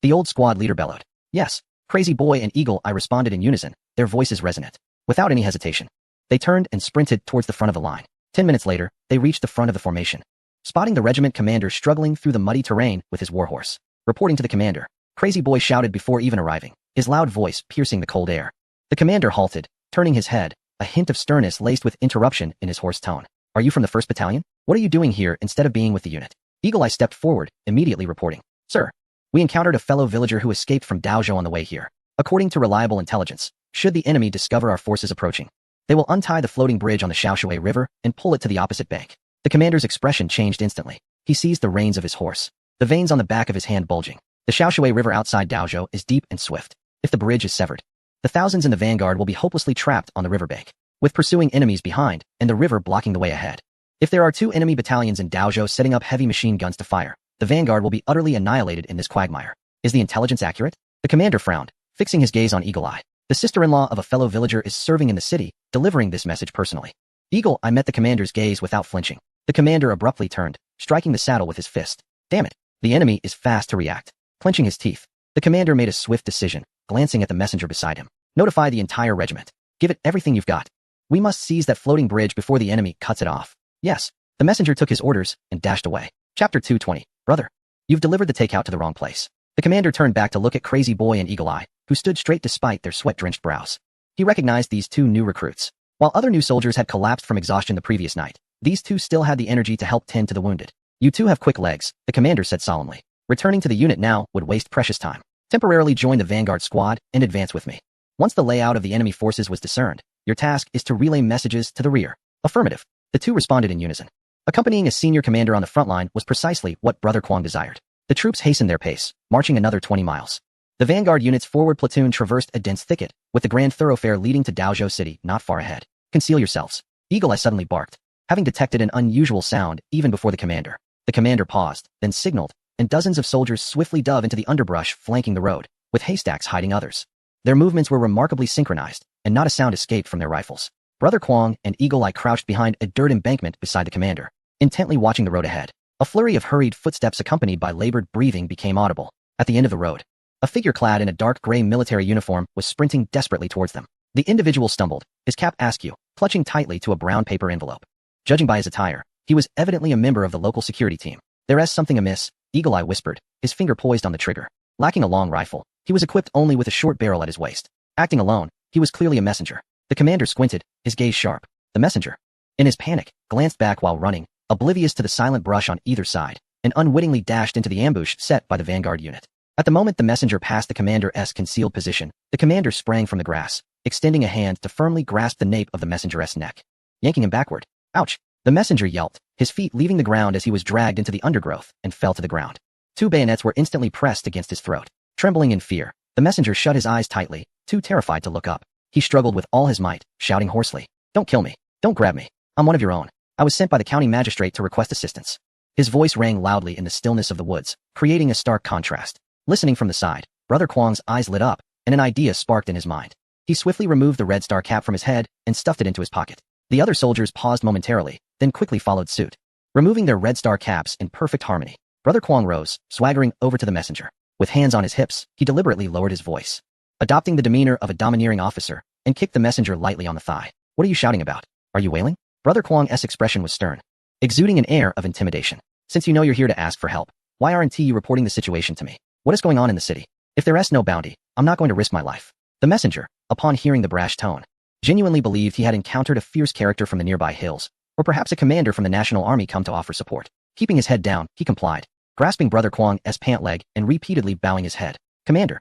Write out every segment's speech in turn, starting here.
The old squad leader bellowed. Yes, Crazy Boy and Eagle Eye responded in unison, their voices resonant. Without any hesitation, they turned and sprinted towards the front of the line. 10 minutes later, they reached the front of the formation. Spotting the regiment commander struggling through the muddy terrain with his warhorse. Reporting to the commander, Crazy Boy shouted before even arriving, his loud voice piercing the cold air. The commander halted, turning his head, a hint of sternness laced with interruption in his hoarse tone. Are you from the 1st Battalion? What are you doing here instead of being with the unit? Eagle Eye stepped forward, immediately reporting. Sir, we encountered a fellow villager who escaped from Daozhou on the way here. According to reliable intelligence, should the enemy discover our forces approaching, they will untie the floating bridge on the Xiaoshui River and pull it to the opposite bank. The commander's expression changed instantly. He seized the reins of his horse, the veins on the back of his hand bulging. The Xiaoshui River outside Daozhou is deep and swift. If the bridge is severed, the thousands in the vanguard will be hopelessly trapped on the riverbank, with pursuing enemies behind and the river blocking the way ahead. If there are 2 enemy battalions in Daozhou setting up heavy machine guns to fire, the vanguard will be utterly annihilated in this quagmire. Is the intelligence accurate? The commander frowned, fixing his gaze on Eagle Eye. The sister-in-law of a fellow villager is serving in the city, delivering this message personally. Eagle Eye met the commander's gaze without flinching. The commander abruptly turned, striking the saddle with his fist. Damn it. The enemy is fast to react. Clenching his teeth, the commander made a swift decision, glancing at the messenger beside him. Notify the entire regiment. Give it everything you've got. We must seize that floating bridge before the enemy cuts it off. Yes. The messenger took his orders and dashed away. Chapter 220. Brother, you've delivered the takeout to the wrong place. The commander turned back to look at Crazy Boy and Eagle Eye, who stood straight despite their sweat-drenched brows. He recognized these 2 new recruits. While other new soldiers had collapsed from exhaustion the previous night, these 2 still had the energy to help tend to the wounded. You 2 have quick legs, the commander said solemnly. Returning to the unit now would waste precious time. Temporarily join the vanguard squad and advance with me. Once the layout of the enemy forces was discerned, your task is to relay messages to the rear. Affirmative. The 2 responded in unison. Accompanying a senior commander on the front line was precisely what Brother Kwong desired. The troops hastened their pace, marching another 20 miles. The vanguard unit's forward platoon traversed a dense thicket, with the grand thoroughfare leading to Daozhou City not far ahead. Conceal yourselves. Eagle Eye suddenly barked, having detected an unusual sound even before the commander. The commander paused, then signaled, and dozens of soldiers swiftly dove into the underbrush flanking the road, with haystacks hiding others. Their movements were remarkably synchronized, and not a sound escaped from their rifles. Brother Kwong and Eagle Eye crouched behind a dirt embankment beside the commander, intently watching the road ahead. A flurry of hurried footsteps accompanied by labored breathing became audible. At the end of the road, a figure clad in a dark gray military uniform was sprinting desperately towards them. The individual stumbled, his cap askew, clutching tightly to a brown paper envelope. Judging by his attire, he was evidently a member of the local security team. There is something amiss, Eagle Eye whispered, his finger poised on the trigger. Lacking a long rifle, he was equipped only with a short barrel at his waist. Acting alone, he was clearly a messenger. The commander squinted, his gaze sharp. The messenger, in his panic, glanced back while running, oblivious to the silent brush on either side, and unwittingly dashed into the ambush set by the vanguard unit. At the moment the messenger passed the commander's concealed position, the commander sprang from the grass, extending a hand to firmly grasp the nape of the messenger's neck, yanking him backward. Ouch! The messenger yelped, his feet leaving the ground as he was dragged into the undergrowth and fell to the ground. 2 bayonets were instantly pressed against his throat. Trembling in fear, the messenger shut his eyes tightly, too terrified to look up. He struggled with all his might, shouting hoarsely, "Don't kill me! Don't grab me! I'm one of your own. I was sent by the county magistrate to request assistance." His voice rang loudly in the stillness of the woods, creating a stark contrast. Listening from the side, Brother Kwong's eyes lit up, and an idea sparked in his mind. He swiftly removed the red star cap from his head and stuffed it into his pocket. The other soldiers paused momentarily, then quickly followed suit. Removing their red star caps in perfect harmony, Brother Kwong rose, swaggering over to the messenger. With hands on his hips, he deliberately lowered his voice, adopting the demeanor of a domineering officer, and kicked the messenger lightly on the thigh. "What are you shouting about? Are you wailing?" Brother Kwong's expression was stern, exuding an air of intimidation. "Since you know you're here to ask for help, why aren't you reporting the situation to me? What is going on in the city? If there is no bounty, I'm not going to risk my life." The messenger, upon hearing the brash tone, genuinely believed he had encountered a fierce character from the nearby hills, or perhaps a commander from the National Army come to offer support. Keeping his head down, he complied, grasping Brother Kwong's pant leg and repeatedly bowing his head. Commander,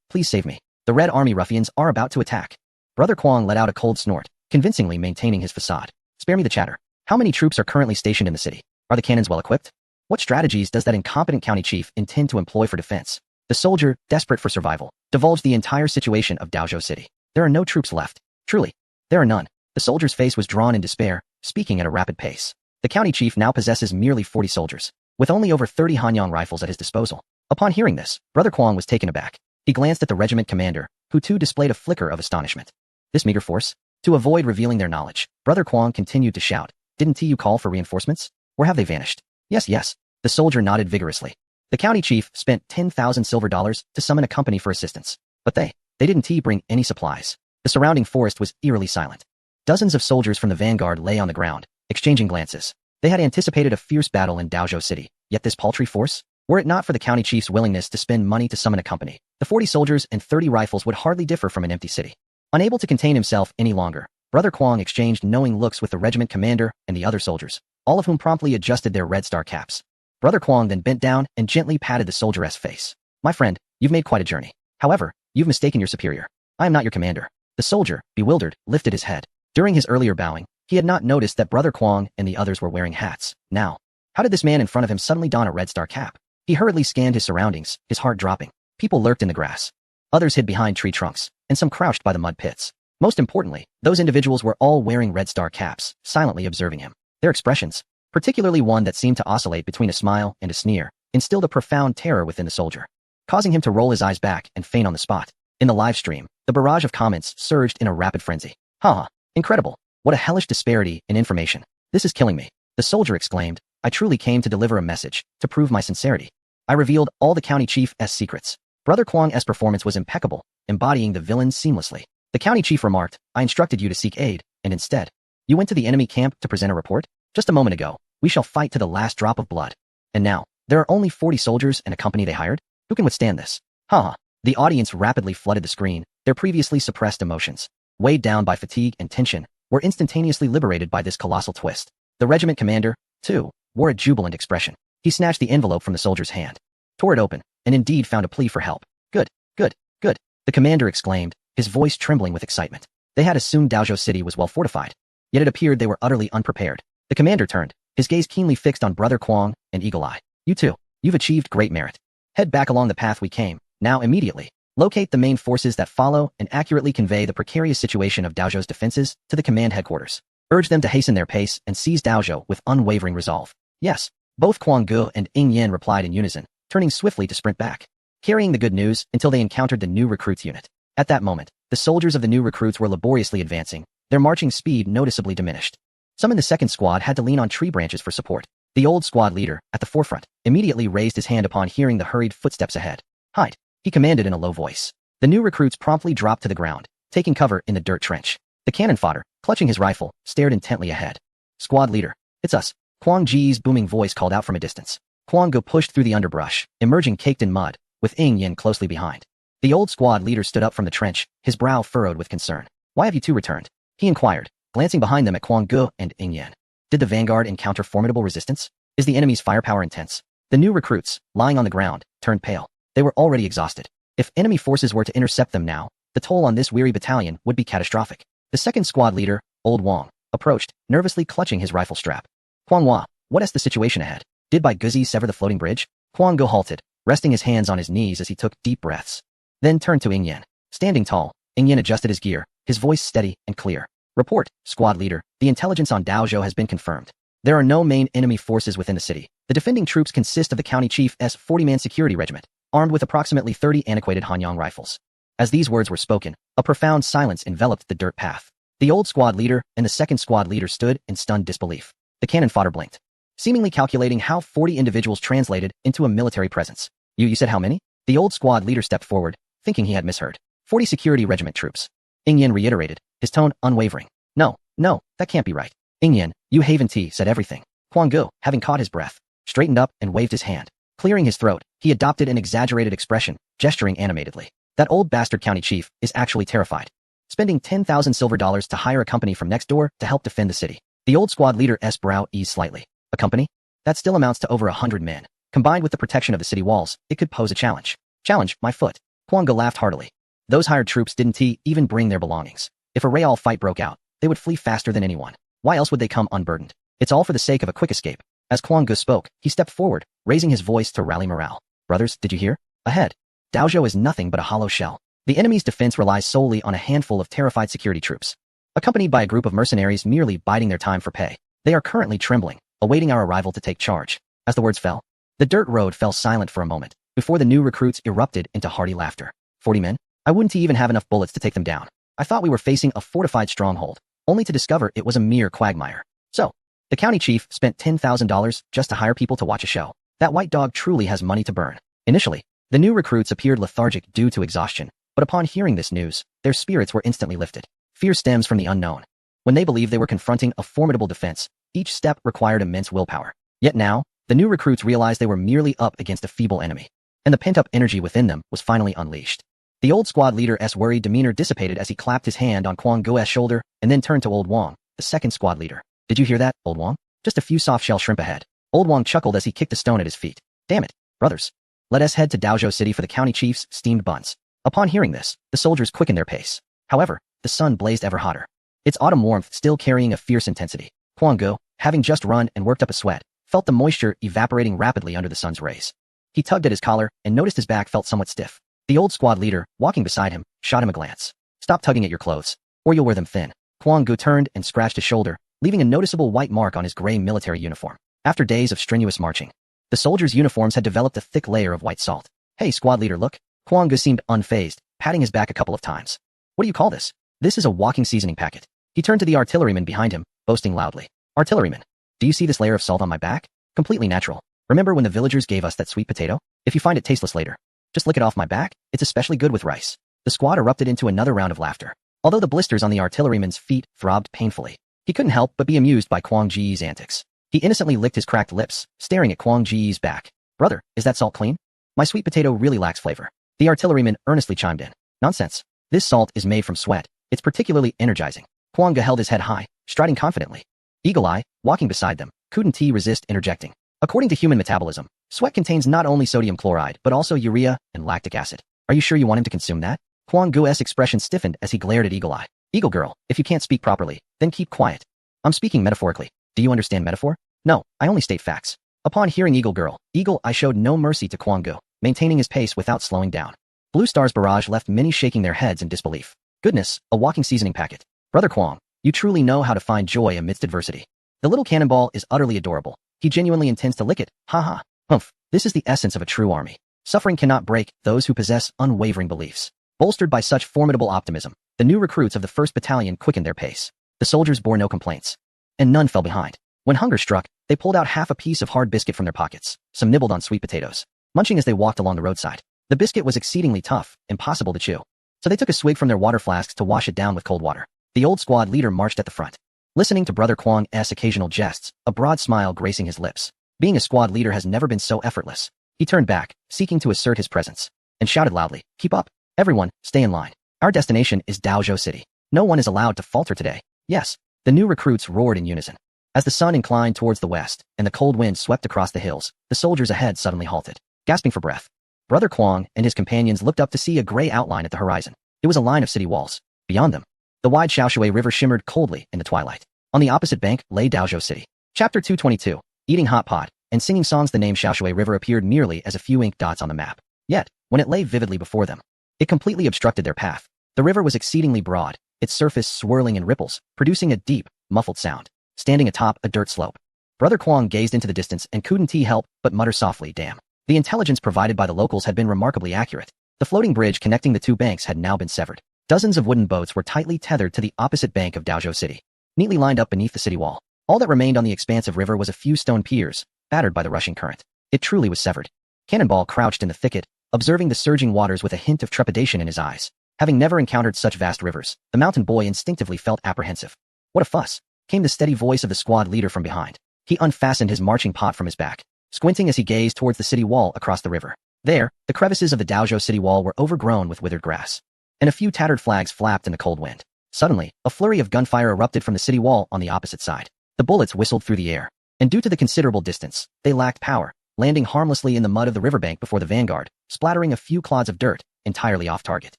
please save me. The Red Army ruffians are about to attack." Brother Kwong let out a cold snort, convincingly maintaining his facade. "Spare me the chatter. How many troops are currently stationed in the city? Are the cannons well equipped? What strategies does that incompetent county chief intend to employ for defense?" The soldier, desperate for survival, divulged the entire situation of Daozhou City. "There are no troops left. Truly, there are none." The soldier's face was drawn in despair, speaking at a rapid pace. The county chief now possesses merely 40 soldiers, with only over 30 Hanyang rifles at his disposal. Upon hearing this, Brother Kwong was taken aback. He glanced at the regiment commander, who too displayed a flicker of astonishment. This meager force? To avoid revealing their knowledge, Brother Kwong continued to shout, "Didn't you call for reinforcements? Where have they vanished?" Yes. The soldier nodded vigorously. The county chief spent 10,000 silver dollars to summon a company for assistance. But they didn't bring any supplies. The surrounding forest was eerily silent. Dozens of soldiers from the vanguard lay on the ground, exchanging glances. They had anticipated a fierce battle in Daozhou City, yet this paltry force? Were it not for the county chief's willingness to spend money to summon a company, the 40 soldiers and 30 rifles would hardly differ from an empty city. Unable to contain himself any longer, Brother Kwang exchanged knowing looks with the regiment commander and the other soldiers, all of whom promptly adjusted their red star caps. Brother Kwang then bent down and gently patted the soldier's face. My friend, you've made quite a journey. However, you've mistaken your superior. I am not your commander. The soldier, bewildered, lifted his head. During his earlier bowing, he had not noticed that Brother Kwang and the others were wearing hats. Now, how did this man in front of him suddenly don a red star cap? He hurriedly scanned his surroundings, his heart dropping. People lurked in the grass. Others hid behind tree trunks, and some crouched by the mud pits. Most importantly, those individuals were all wearing red star caps, silently observing him. Their expressions, particularly one that seemed to oscillate between a smile and a sneer, instilled a profound terror within the soldier, causing him to roll his eyes back and faint on the spot. In the live stream, the barrage of comments surged in a rapid frenzy. Ha! Incredible! What a hellish disparity in information. This is killing me. The soldier exclaimed. I truly came to deliver a message, to prove my sincerity. I revealed all the county chief's secrets. Brother Kwang's performance was impeccable, embodying the villain seamlessly. The county chief remarked, I instructed you to seek aid, and instead, you went to the enemy camp to present a report? Just a moment ago, we shall fight to the last drop of blood. And now, there are only 40 soldiers and a company they hired? Who can withstand this? Ha! The audience rapidly flooded the screen, their previously suppressed emotions, weighed down by fatigue and tension, were instantaneously liberated by this colossal twist. The regiment commander, too, wore a jubilant expression. He snatched the envelope from the soldier's hand, tore it open, and indeed found a plea for help. Good, good, good, the commander exclaimed, his voice trembling with excitement. They had assumed Daozhou City was well fortified, yet it appeared they were utterly unprepared. The commander turned, his gaze keenly fixed on Brother Kwang and Eagle Eye. You too, you've achieved great merit. Head back along the path we came, now immediately. Locate the main forces that follow and accurately convey the precarious situation of Daozhou's defenses to the command headquarters. Urge them to hasten their pace and seize Daozhou with unwavering resolve. Yes, both Kwang Gu and Ing Yan replied in unison, turning swiftly to sprint back, carrying the good news until they encountered the new recruits unit. At that moment, the soldiers of the new recruits were laboriously advancing, their marching speed noticeably diminished. Some in the second squad had to lean on tree branches for support. The old squad leader, at the forefront, immediately raised his hand upon hearing the hurried footsteps ahead. Hide, he commanded in a low voice. The new recruits promptly dropped to the ground, taking cover in the dirt trench. The cannon fodder, clutching his rifle, stared intently ahead. Squad leader, it's us, Kwang Ji's booming voice called out from a distance. Kwang Go pushed through the underbrush, emerging caked in mud, with Ing Yen closely behind. The old squad leader stood up from the trench, his brow furrowed with concern. Why have you two returned? He inquired, glancing behind them at Kwang Go and Ing Yen. Did the vanguard encounter formidable resistance? Is the enemy's firepower intense? The new recruits, lying on the ground, turned pale. They were already exhausted. If enemy forces were to intercept them now, the toll on this weary battalion would be catastrophic. The second squad leader, Old Wang, approached, nervously clutching his rifle strap. Kwang Hua, what is the situation ahead? Did Bai Guzi sever the floating bridge? Kwang Go halted, resting his hands on his knees as he took deep breaths. Then turned to Ing Yan. Standing tall, Ing Yan adjusted his gear, his voice steady and clear. Report, squad leader, the intelligence on Daozhou has been confirmed. There are no main enemy forces within the city. The defending troops consist of the county chief's 40-man security regiment, armed with approximately 30 antiquated Hanyang rifles. As these words were spoken, a profound silence enveloped the dirt path. The old squad leader and the second squad leader stood in stunned disbelief. The cannon fodder blinked, seemingly calculating how 40 individuals translated into a military presence. You said how many? The old squad leader stepped forward, thinking he had misheard. 40 security regiment troops. Ing Yan reiterated, his tone unwavering. No, that can't be right. Ing Yan, you Haven T said everything. Kwang Gu, having caught his breath, straightened up and waved his hand. Clearing his throat, he adopted an exaggerated expression, gesturing animatedly. That old bastard county chief is actually terrified. Spending 10,000 silver dollars to hire a company from next door to help defend the city. The old squad leader's brow eased slightly. A company? That still amounts to over 100 men. Combined with the protection of the city walls, it could pose a challenge. Challenge, my foot. Kwang Gu laughed heartily. Those hired troops didn't even bring their belongings. If a real fight broke out, they would flee faster than anyone. Why else would they come unburdened? It's all for the sake of a quick escape. As Kwang Gu spoke, he stepped forward, raising his voice to rally morale. Brothers, did you hear? Ahead. Daozhou is nothing but a hollow shell. The enemy's defense relies solely on a handful of terrified security troops, accompanied by a group of mercenaries merely biding their time for pay. They are currently trembling, awaiting our arrival to take charge. As the words fell, the dirt road fell silent for a moment, before the new recruits erupted into hearty laughter. 40 men? I wouldn't even have enough bullets to take them down. I thought we were facing a fortified stronghold, only to discover it was a mere quagmire. So, the county chief spent $10,000 just to hire people to watch a show. That white dog truly has money to burn. Initially, the new recruits appeared lethargic due to exhaustion, but upon hearing this news, their spirits were instantly lifted. Fear stems from the unknown. When they believed they were confronting a formidable defense, each step required immense willpower. Yet now, the new recruits realized they were merely up against a feeble enemy, and the pent-up energy within them was finally unleashed. The old squad leader's worried demeanor dissipated as he clapped his hand on Kwang Go's shoulder and then turned to Old Wong, the second squad leader. Did you hear that, Old Wong? Just a few soft-shell shrimp ahead. Old Wong chuckled as he kicked a stone at his feet. Damn it, brothers. Let us head to Daozhou City for the county chief's steamed buns. Upon hearing this, the soldiers quickened their pace. However, the sun blazed ever hotter, its autumn warmth still carrying a fierce intensity. Kwang Go, having just run and worked up a sweat, felt the moisture evaporating rapidly under the sun's rays. He tugged at his collar and noticed his back felt somewhat stiff. The old squad leader, walking beside him, shot him a glance. Stop tugging at your clothes, or you'll wear them thin. Kwang Go turned and scratched his shoulder, leaving a noticeable white mark on his gray military uniform. After days of strenuous marching, the soldiers' uniforms had developed a thick layer of white salt. Hey, squad leader, look. Kwang Go seemed unfazed, patting his back a couple of times. What do you call this? This is a walking seasoning packet. He turned to the artilleryman behind him, boasting loudly. Artilleryman, do you see this layer of salt on my back? Completely natural. Remember when the villagers gave us that sweet potato? If you find it tasteless later, just lick it off my back. It's especially good with rice. The squad erupted into another round of laughter. Although the blisters on the artilleryman's feet throbbed painfully, he couldn't help but be amused by Kwang Ji's antics. He innocently licked his cracked lips, staring at Kwang Ji's back. Brother, is that salt clean? My sweet potato really lacks flavor. The artilleryman earnestly chimed in. Nonsense. This salt is made from sweat. It's particularly energizing. Kwang Ga held his head high, striding confidently. Eagle Eye, walking beside them, couldn't he resist interjecting. According to human metabolism, sweat contains not only sodium chloride but also urea and lactic acid. Are you sure you want him to consume that? Kwang Go's expression stiffened as he glared at Eagle Eye. Eagle Girl, if you can't speak properly, then keep quiet. I'm speaking metaphorically. Do you understand metaphor? No, I only state facts. Upon hearing Eagle Girl, Eagle Eye showed no mercy to Kwang Go, maintaining his pace without slowing down. Blue Star's barrage left many shaking their heads in disbelief. Goodness, a walking seasoning packet. Brother Kwang, you truly know how to find joy amidst adversity. The little cannonball is utterly adorable. He genuinely intends to lick it. Ha. Humph. This is the essence of a true army. Suffering cannot break those who possess unwavering beliefs. Bolstered by such formidable optimism, the new recruits of the 1st Battalion quickened their pace. The soldiers bore no complaints, and none fell behind. When hunger struck, they pulled out half a piece of hard biscuit from their pockets. Some nibbled on sweet potatoes, munching as they walked along the roadside. The biscuit was exceedingly tough, impossible to chew. So they took a swig from their water flasks to wash it down with cold water. The old squad leader marched at the front. Listening to Brother Kwang's occasional jests, a broad smile gracing his lips. Being a squad leader has never been so effortless. He turned back, seeking to assert his presence, and shouted loudly, "Keep up! Everyone, stay in line. Our destination is Daozhou City. No one is allowed to falter today." Yes, the new recruits roared in unison. As the sun inclined towards the west, and the cold wind swept across the hills, the soldiers ahead suddenly halted, gasping for breath. Brother Kwang and his companions looked up to see a gray outline at the horizon. It was a line of city walls. Beyond them, the wide Xiaoshui River shimmered coldly in the twilight. On the opposite bank lay Daozhou City. Chapter 222. Eating hot pot and singing songs. The name Xiaoshui River appeared merely as a few ink dots on the map. Yet, when it lay vividly before them, it completely obstructed their path. The river was exceedingly broad, its surface swirling in ripples, producing a deep, muffled sound, standing atop a dirt slope. Brother Kwang gazed into the distance and couldn't he help but mutter softly, "Damn." The intelligence provided by the locals had been remarkably accurate. The floating bridge connecting the two banks had now been severed. Dozens of wooden boats were tightly tethered to the opposite bank of Daozhou City, neatly lined up beneath the city wall. All that remained on the expansive river was a few stone piers, battered by the rushing current. It truly was severed. Cannonball crouched in the thicket, observing the surging waters with a hint of trepidation in his eyes. Having never encountered such vast rivers, the mountain boy instinctively felt apprehensive. "What a fuss," came the steady voice of the squad leader from behind. He unfastened his marching pot from his back, squinting as he gazed towards the city wall across the river. There, the crevices of the Daozhou City wall were overgrown with withered grass, and a few tattered flags flapped in the cold wind. Suddenly, a flurry of gunfire erupted from the city wall on the opposite side. The bullets whistled through the air, and due to the considerable distance, they lacked power, landing harmlessly in the mud of the riverbank before the vanguard, splattering a few clods of dirt, entirely off target.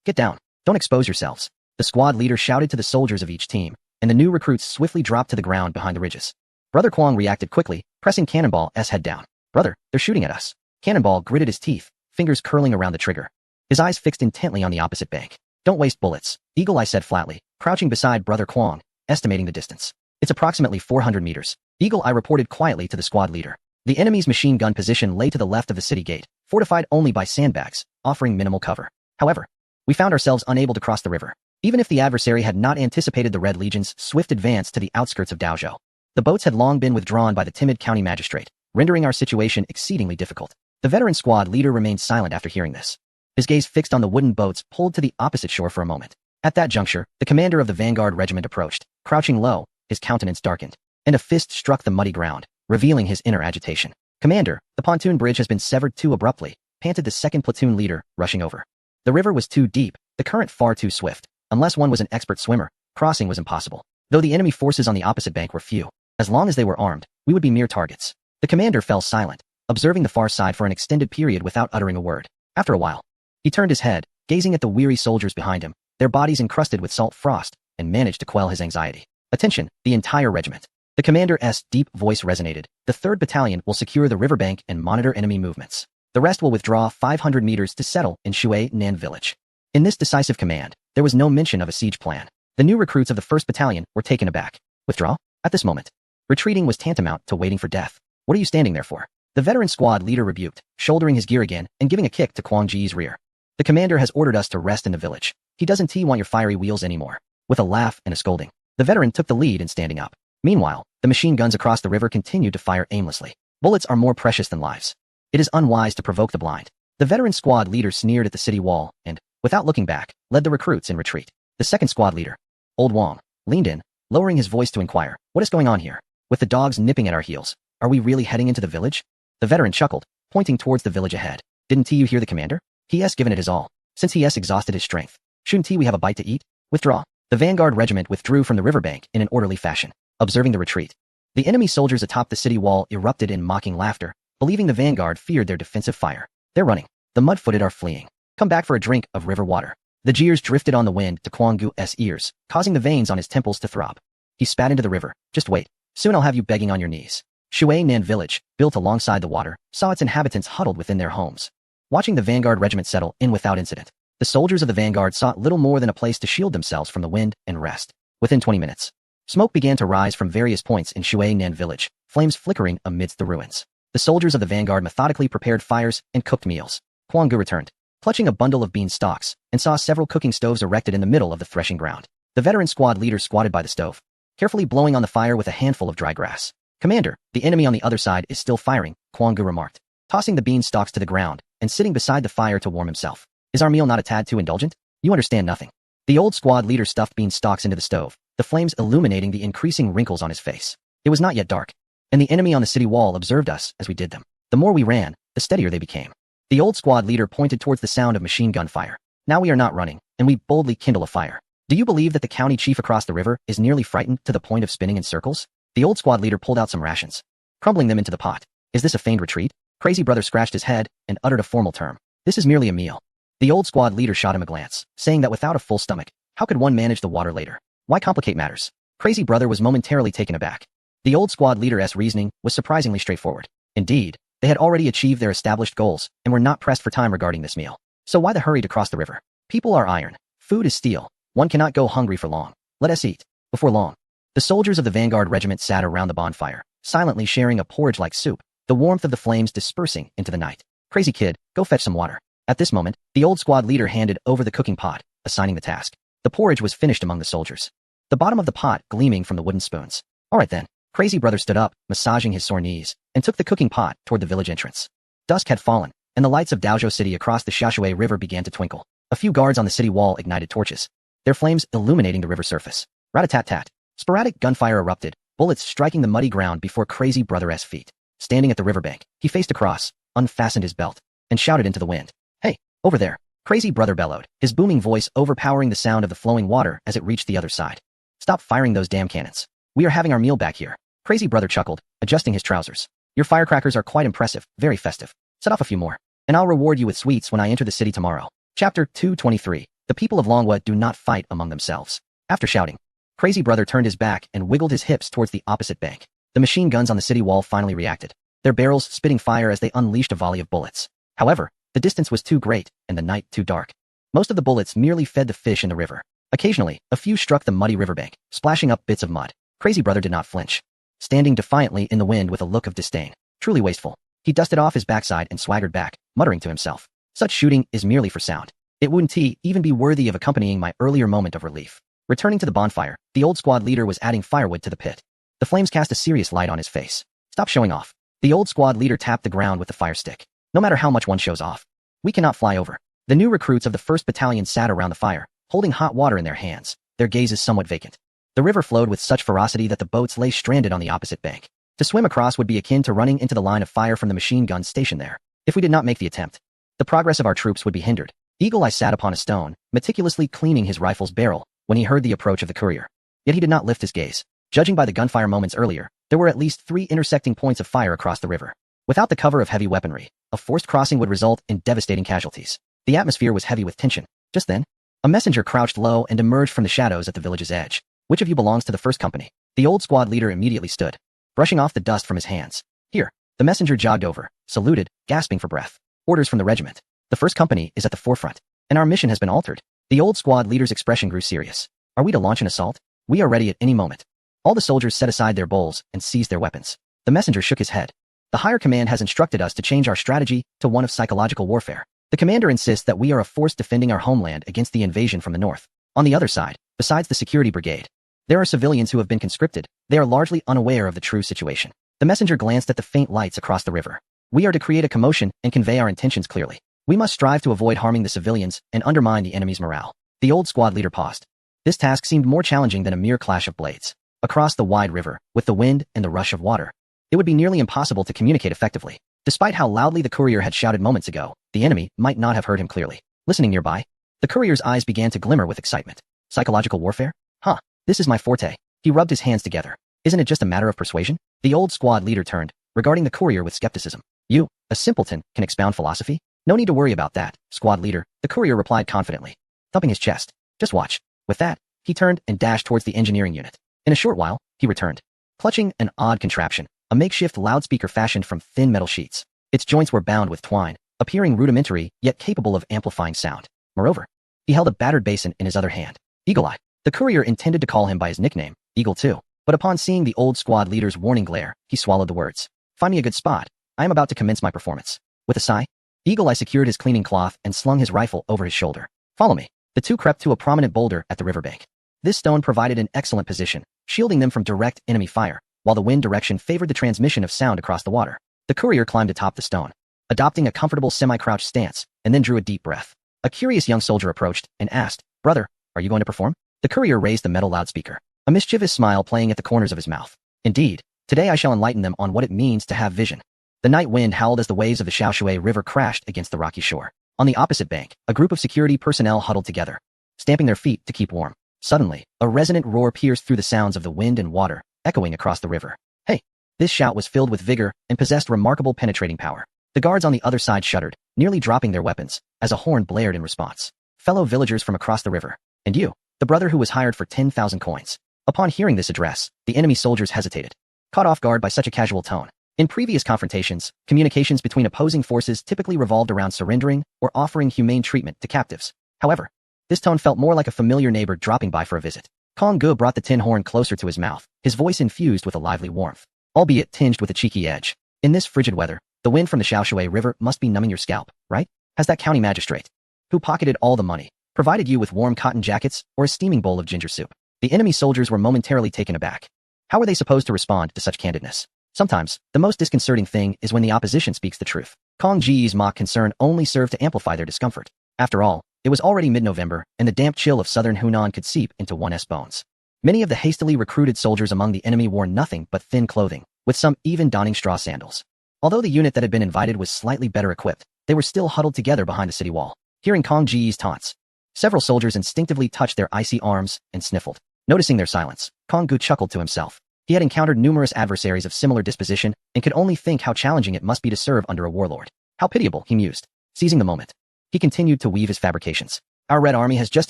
"Get down. Don't expose yourselves," the squad leader shouted to the soldiers of each team, and the new recruits swiftly dropped to the ground behind the ridges. Brother Kwang reacted quickly, pressing Cannonball's head down. "Brother, they're shooting at us." Cannonball gritted his teeth, fingers curling around the trigger, his eyes fixed intently on the opposite bank. "Don't waste bullets," Eagle Eye said flatly, crouching beside Brother Kwang, estimating the distance. "It's approximately 400 meters. Eagle Eye reported quietly to the squad leader. The enemy's machine gun position lay to the left of the city gate, fortified only by sandbags, offering minimal cover. However, we found ourselves unable to cross the river, even if the adversary had not anticipated the Red Legion's swift advance to the outskirts of Daozhou. The boats had long been withdrawn by the timid county magistrate, rendering our situation exceedingly difficult. The veteran squad leader remained silent after hearing this. His gaze fixed on the wooden boats pulled to the opposite shore for a moment. At that juncture, the commander of the vanguard regiment approached. Crouching low, his countenance darkened, and a fist struck the muddy ground, revealing his inner agitation. "Commander, the pontoon bridge has been severed too abruptly," panted the second platoon leader, rushing over. The river was too deep, the current far too swift. Unless one was an expert swimmer, crossing was impossible. Though the enemy forces on the opposite bank were few, as long as they were armed, we would be mere targets. The commander fell silent, observing the far side for an extended period without uttering a word. After a while, he turned his head, gazing at the weary soldiers behind him, their bodies encrusted with salt frost, and managed to quell his anxiety. "Attention, the entire regiment." The commander's deep voice resonated. "The 3rd Battalion will secure the riverbank and monitor enemy movements. The rest will withdraw 500 meters to settle in Shui Nan village." In this decisive command, there was no mention of a siege plan. The new recruits of the 1st Battalion were taken aback. Withdraw? At this moment, retreating was tantamount to waiting for death. "What are you standing there for?" The veteran squad leader rebuked, shouldering his gear again and giving a kick to Kwang Ji's rear. "The commander has ordered us to rest in the village. He doesn't want your fiery wheels anymore." With a laugh and a scolding, the veteran took the lead in standing up. Meanwhile, the machine guns across the river continued to fire aimlessly. Bullets are more precious than lives. It is unwise to provoke the blind. The veteran squad leader sneered at the city wall and, without looking back, led the recruits in retreat. The second squad leader, Old Wong, leaned in, lowering his voice to inquire, "What is going on here? With the dogs nipping at our heels, are we really heading into the village?" The veteran chuckled, pointing towards the village ahead. "Didn't you hear the commander? He has given it his all. Since he has exhausted his strength, shouldn't we have a bite to eat? Withdraw." The vanguard regiment withdrew from the riverbank in an orderly fashion, observing the retreat. The enemy soldiers atop the city wall erupted in mocking laughter, believing the vanguard feared their defensive fire. "They're running. The mud-footed are fleeing. Come back for a drink of river water." The jeers drifted on the wind to Kwang Gu's ears, causing the veins on his temples to throb. He spat into the river. "Just wait. Soon I'll have you begging on your knees." Shui Nan village, built alongside the water, saw its inhabitants huddled within their homes. Watching the vanguard regiment settle in without incident, the soldiers of the vanguard sought little more than a place to shield themselves from the wind and rest. Within 20 minutes, smoke began to rise from various points in Shui Nan village, flames flickering amidst the ruins. The soldiers of the vanguard methodically prepared fires and cooked meals. Kwang Gu returned, clutching a bundle of bean stalks, and saw several cooking stoves erected in the middle of the threshing ground. The veteran squad leader squatted by the stove, carefully blowing on the fire with a handful of dry grass. "Commander, the enemy on the other side is still firing," Kwang Gu remarked, tossing the bean stalks to the ground and sitting beside the fire to warm himself. "Is our meal not a tad too indulgent? You understand nothing." The old squad leader stuffed bean stalks into the stove, the flames illuminating the increasing wrinkles on his face. It was not yet dark, and the enemy on the city wall observed us as we did them. The more we ran, the steadier they became. The old squad leader pointed towards the sound of machine gun fire. "Now we are not running, and we boldly kindle a fire. Do you believe that the county chief across the river is nearly frightened to the point of spinning in circles?" The old squad leader pulled out some rations, crumbling them into the pot. "Is this a feigned retreat?" Crazy Brother scratched his head and uttered a formal term. "This is merely a meal." The old squad leader shot him a glance, saying that without a full stomach, how could one manage the water later? Why complicate matters? Crazy Brother was momentarily taken aback. The old squad leader's reasoning was surprisingly straightforward. Indeed, they had already achieved their established goals and were not pressed for time regarding this meal. So why the hurry to cross the river? People are iron. Food is steel. One cannot go hungry for long. Let us eat. Before long. The soldiers of the vanguard regiment sat around the bonfire, silently sharing a porridge-like soup, the warmth of the flames dispersing into the night. "Crazy kid, go fetch some water." At this moment, the old squad leader handed over the cooking pot, assigning the task. The porridge was finished among the soldiers, the bottom of the pot gleaming from the wooden spoons. "All right then." Crazy Brother stood up, massaging his sore knees, and took the cooking pot toward the village entrance. Dusk had fallen, and the lights of Daozhou City across the Xiaoshui River began to twinkle. A few guards on the city wall ignited torches, their flames illuminating the river surface. Rat-a-tat-tat. Sporadic gunfire erupted, bullets striking the muddy ground before Crazy Brother's feet. Standing at the riverbank, he faced across, unfastened his belt, and shouted into the wind. "Hey, over there." Crazy Brother bellowed, his booming voice overpowering the sound of the flowing water as it reached the other side. "Stop firing those damn cannons. We are having our meal back here." Crazy Brother chuckled, adjusting his trousers. "Your firecrackers are quite impressive, very festive. Set off a few more, and I'll reward you with sweets when I enter the city tomorrow." Chapter 223. The people of Longhua do not fight among themselves. After shouting, Crazy Brother turned his back and wiggled his hips towards the opposite bank. The machine guns on the city wall finally reacted, their barrels spitting fire as they unleashed a volley of bullets. However, the distance was too great and the night too dark. Most of the bullets merely fed the fish in the river. Occasionally, a few struck the muddy riverbank, splashing up bits of mud. Crazy Brother did not flinch, standing defiantly in the wind with a look of disdain. Truly wasteful. He dusted off his backside and swaggered back, muttering to himself. "Such shooting is merely for sound. It wouldn't even be worthy of accompanying my earlier moment of relief." Returning to the bonfire, the old squad leader was adding firewood to the pit. The flames cast a serious light on his face. "Stop showing off. The old squad leader tapped the ground with the fire stick. No matter how much one shows off, we cannot fly over. The new recruits of the 1st Battalion sat around the fire, holding hot water in their hands, their gazes somewhat vacant. The river flowed with such ferocity that the boats lay stranded on the opposite bank. To swim across would be akin to running into the line of fire from the machine guns stationed there. If we did not make the attempt, the progress of our troops would be hindered. Eagle Eye sat upon a stone, meticulously cleaning his rifle's barrel, when he heard the approach of the courier. Yet he did not lift his gaze. Judging by the gunfire moments earlier, there were at least 3 intersecting points of fire across the river. Without the cover of heavy weaponry, a forced crossing would result in devastating casualties. The atmosphere was heavy with tension. Just then, a messenger crouched low and emerged from the shadows at the village's edge. Which of you belongs to the 1st Company? The old squad leader immediately stood, brushing off the dust from his hands. Here. The messenger jogged over, saluted, gasping for breath. Orders from the regiment. The 1st Company is at the forefront, and our mission has been altered. The old squad leader's expression grew serious. Are we to launch an assault? We are ready at any moment. All the soldiers set aside their bowls and seized their weapons. The messenger shook his head. The higher command has instructed us to change our strategy to one of psychological warfare. The commander insists that we are a force defending our homeland against the invasion from the north. On the other side, besides the security brigade, there are civilians who have been conscripted. They are largely unaware of the true situation. The messenger glanced at the faint lights across the river. We are to create a commotion and convey our intentions clearly. We must strive to avoid harming the civilians and undermine the enemy's morale. The old squad leader paused. This task seemed more challenging than a mere clash of blades. Across the wide river, with the wind and the rush of water, it would be nearly impossible to communicate effectively. Despite how loudly the courier had shouted moments ago, the enemy might not have heard him clearly. Listening nearby, the courier's eyes began to glimmer with excitement. Psychological warfare? Huh. This is my forte. He rubbed his hands together. Isn't it just a matter of persuasion? The old squad leader turned, regarding the courier with skepticism. You, a simpleton, can expound philosophy? No need to worry about that, squad leader, the courier replied confidently, thumping his chest. Just watch. With that, he turned and dashed towards the engineering unit. In a short while, he returned, clutching an odd contraption, a makeshift loudspeaker fashioned from thin metal sheets. Its joints were bound with twine, appearing rudimentary yet capable of amplifying sound. Moreover, he held a battered basin in his other hand. Eagle Eye. The courier intended to call him by his nickname, Eagle 2, but upon seeing the old squad leader's warning glare, he swallowed the words. Find me a good spot. I am about to commence my performance. With a sigh, Eagle Eye secured his cleaning cloth and slung his rifle over his shoulder. Follow me. The two crept to a prominent boulder at the riverbank. This stone provided an excellent position, shielding them from direct enemy fire, while the wind direction favored the transmission of sound across the water. The courier climbed atop the stone, adopting a comfortable semi-crouched stance, and then drew a deep breath. A curious young soldier approached and asked, Brother, are you going to perform? The courier raised the metal loudspeaker, a mischievous smile playing at the corners of his mouth. Indeed, today I shall enlighten them on what it means to have vision. The night wind howled as the waves of the Xiaoshui River crashed against the rocky shore. On the opposite bank, a group of security personnel huddled together, stamping their feet to keep warm. Suddenly, a resonant roar pierced through the sounds of the wind and water, echoing across the river. Hey! This shout was filled with vigor and possessed remarkable penetrating power. The guards on the other side shuddered, nearly dropping their weapons, as a horn blared in response. Fellow villagers from across the river. And you, the brother who was hired for 10,000 coins. Upon hearing this address, the enemy soldiers hesitated, caught off guard by such a casual tone. In previous confrontations, communications between opposing forces typically revolved around surrendering or offering humane treatment to captives. However, this tone felt more like a familiar neighbor dropping by for a visit. Kong Gu brought the tin horn closer to his mouth, his voice infused with a lively warmth, albeit tinged with a cheeky edge. In this frigid weather, the wind from the Xiaoshui River must be numbing your scalp, right? Has that county magistrate, who pocketed all the money, provided you with warm cotton jackets or a steaming bowl of ginger soup? The enemy soldiers were momentarily taken aback. How were they supposed to respond to such candidness? Sometimes, the most disconcerting thing is when the opposition speaks the truth. Kong Ji's mock concern only served to amplify their discomfort. After all, it was already mid-November, and the damp chill of southern Hunan could seep into one's bones. Many of the hastily recruited soldiers among the enemy wore nothing but thin clothing, with some even donning straw sandals. Although the unit that had been invited was slightly better equipped, they were still huddled together behind the city wall. Hearing Kong Ji's taunts, several soldiers instinctively touched their icy arms and sniffled. Noticing their silence, Kong Gu chuckled to himself. He had encountered numerous adversaries of similar disposition and could only think how challenging it must be to serve under a warlord. How pitiable, he mused. Seizing the moment, he continued to weave his fabrications. Our Red Army has just